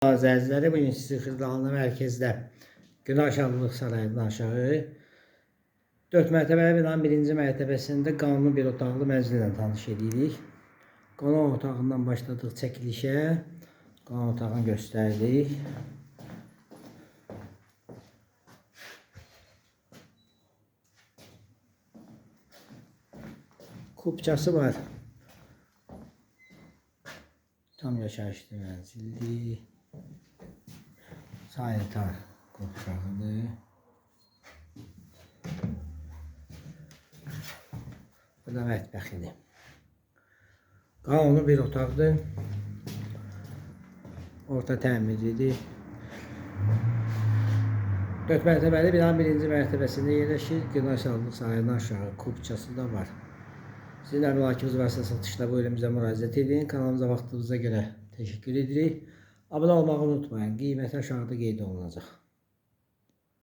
Əzizləri, bugün sizi Xırdalanlı mərkəzdə Günah Şadlıq Sarayından aşağı 4 mərtəbəli binanın 1-ci mərtəbəsində qanunlu bir otaqlı mənzillə tanış edirik. Qonaq otağından başladıq çəkilişə. Qonaq otağını göstərdik. Kubçası var. Tam yaşayışlı mənzildir. Sanitar kubçasıdır. Bu da mətbəxidir. Qanunlu bir otaqdır. Orta təmizlidir. 4 mərtəbəli binanın 1-ci mərtəbəsində yerləşir. Günah Şadlıq Sarayından aşağı kubçası da var. Sizin əmlakınız varsa satışda bu elimizə müraciət edin. Kanalımıza vaxtınıza görə təşəkkür edirik. Abunə olmağı unutmayın. Qiyməti aşağıda qeyd olunacaq.